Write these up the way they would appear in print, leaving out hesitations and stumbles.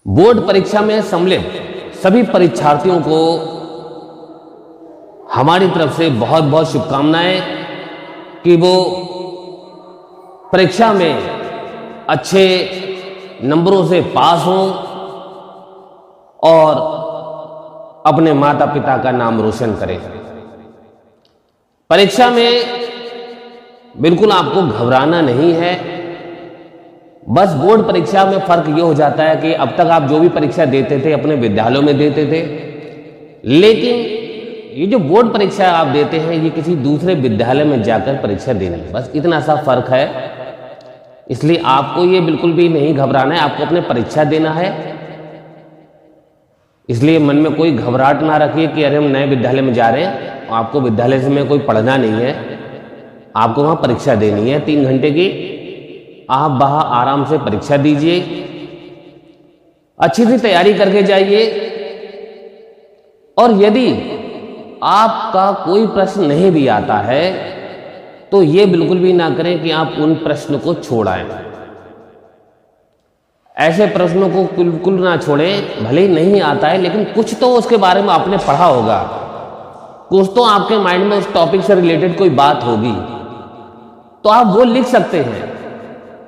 Board परीक्षा में सम्मिलित सभी परीक्षार्थियों को हमारी तरफ से बहुत बहुत शुभकामनाएं कि वो परीक्षा में अच्छे नंबरों से पास हों और अपने माता पिता का नाम रोशन करें। परीक्षा में बिल्कुल आपको घबराना नहीं है। बस बोर्ड परीक्षा में फर्क ये हो जाता है कि अब तक आप जो भी परीक्षा देते थे अपने विद्यालयों में देते थे, लेकिन ये जो बोर्ड परीक्षा आप देते हैं ये किसी दूसरे विद्यालय में जाकर परीक्षा देनी है, बस इतना सा फर्क है। इसलिए आपको ये बिल्कुल भी नहीं घबराना है, आपको अपने परीक्षा देना है। इसलिए मन में कोई घबराहट ना रखिए कि अरे हम नए विद्यालय में जा रहे हैं। आपको विद्यालय से में कोई पढ़ना नहीं है, आपको वहां परीक्षा देनी है 3 घंटे की। आप वहां आराम से परीक्षा दीजिए, अच्छी सी तैयारी करके जाइए। और यदि आपका कोई प्रश्न नहीं भी आता है तो यह बिल्कुल भी ना करें कि आप उन प्रश्न को छोड़ आए। ऐसे प्रश्नों को बिल्कुल ना छोड़ें, भले ही नहीं आता है लेकिन कुछ तो उसके बारे में आपने पढ़ा होगा, कुछ तो आपके माइंड में उस टॉपिक से रिलेटेड कोई बात होगी, तो आप वो लिख सकते हैं।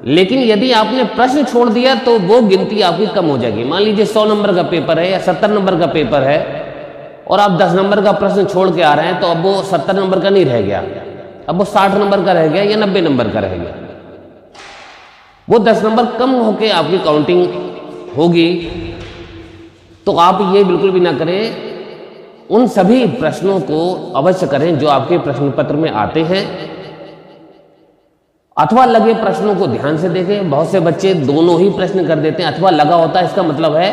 लेकिन यदि आपने प्रश्न छोड़ दिया तो वो गिनती आपकी कम हो जाएगी। मान लीजिए 100 नंबर का पेपर है या 70 नंबर का पेपर है और आप 10 नंबर का प्रश्न छोड़ के आ रहे हैं, तो अब वो 70 नंबर का नहीं रह गया, अब वो 60 नंबर का रह गया या 90 नंबर का रह गया। वो 10 नंबर कम होके आपकी काउंटिंग होगी। तो आप ये बिल्कुल भी ना करें, उन सभी प्रश्नों को अवश्य करें जो आपके प्रश्न पत्र में आते हैं, अथवा लगे प्रश्नों को ध्यान से देखें। बहुत से बच्चे दोनों ही प्रश्न कर देते हैं। अथवा लगा होता है, इसका मतलब है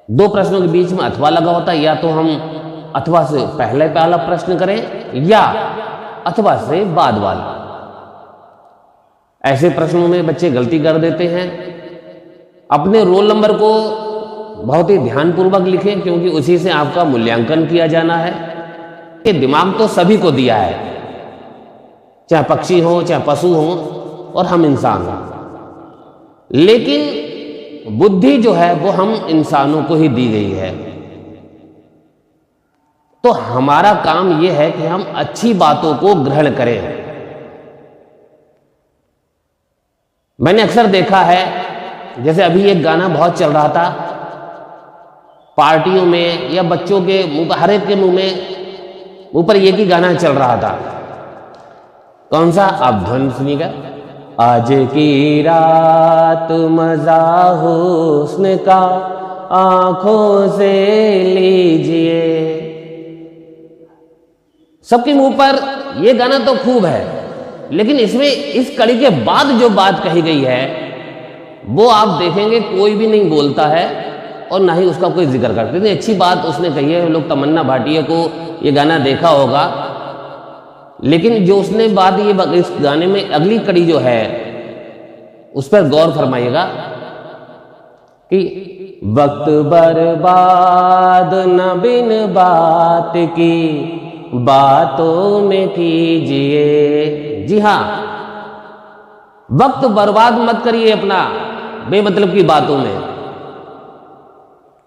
2 प्रश्नों के बीच में अथवा लगा होता है, या तो हम अथवा से पहले वाला प्रश्न करें या अथवा से बाद वाला। ऐसे प्रश्नों में बच्चे गलती कर देते हैं। अपने रोल नंबर को बहुत ही ध्यानपूर्वक लिखें, क्योंकि उसी से आपका मूल्यांकन किया जाना है। ये दिमाग तो सभी को दिया है, चाहे पक्षी हो चाहे पशु हो और हम इंसान हो, लेकिन बुद्धि जो है वो हम इंसानों को ही दी गई है। तो हमारा काम यह है कि हम अच्छी बातों को ग्रहण करें। मैंने अक्सर देखा है, जैसे अभी एक गाना बहुत चल रहा था पार्टियों में या बच्चों के मुंह, हर एक के मुंह में ऊपर एक ही गाना चल रहा था। कौन सा? आप ध्वनि सुनिएगा। आज की रात मजा हुस्न का आंखों से लीजिए। सबके मुंह पर यह गाना तो खूब है, लेकिन इसमें इस कड़ी के बाद जो बात कही गई है वो आप देखेंगे कोई भी नहीं बोलता है और ना ही उसका कोई जिक्र करते। इतनी अच्छी बात उसने कही है। लोग तमन्ना भाटिया को ये गाना देखा होगा, लेकिन जो उसने बात ये इस गाने में अगली कड़ी जो है उस पर गौर फरमाइएगा कि वक्त बर्बाद न बिन बात की बातों में कीजिए। जी हाँ, वक्त बर्बाद मत करिए अपना बेमतलब की बातों में।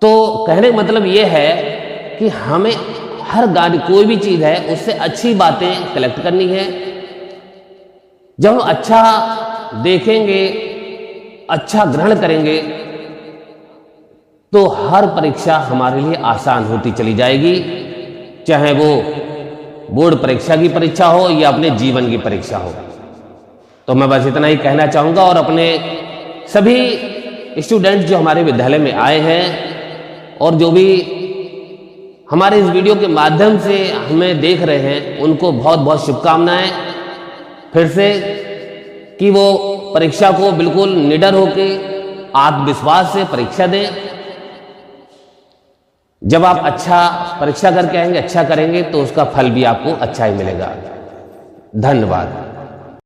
तो कहने का मतलब यह है कि हमें हर गाड़ी कोई भी चीज है उससे अच्छी बातें कलेक्ट करनी है। जब हम अच्छा देखेंगे, अच्छा ग्रहण करेंगे, तो हर परीक्षा हमारे लिए आसान होती चली जाएगी, चाहे वो बोर्ड परीक्षा की परीक्षा हो या अपने जीवन की परीक्षा हो। तो मैं बस इतना ही कहना चाहूंगा और अपने सभी स्टूडेंट्स जो हमारे विद्यालय में आए हैं और जो भी हमारे इस वीडियो के माध्यम से हमें देख रहे हैं, उनको बहुत बहुत शुभकामनाएं फिर से कि वो परीक्षा को बिल्कुल निडर होकर आत्मविश्वास से परीक्षा दें। जब आप अच्छा परीक्षा करके आएंगे, अच्छा करेंगे, तो उसका फल भी आपको अच्छा ही मिलेगा। धन्यवाद।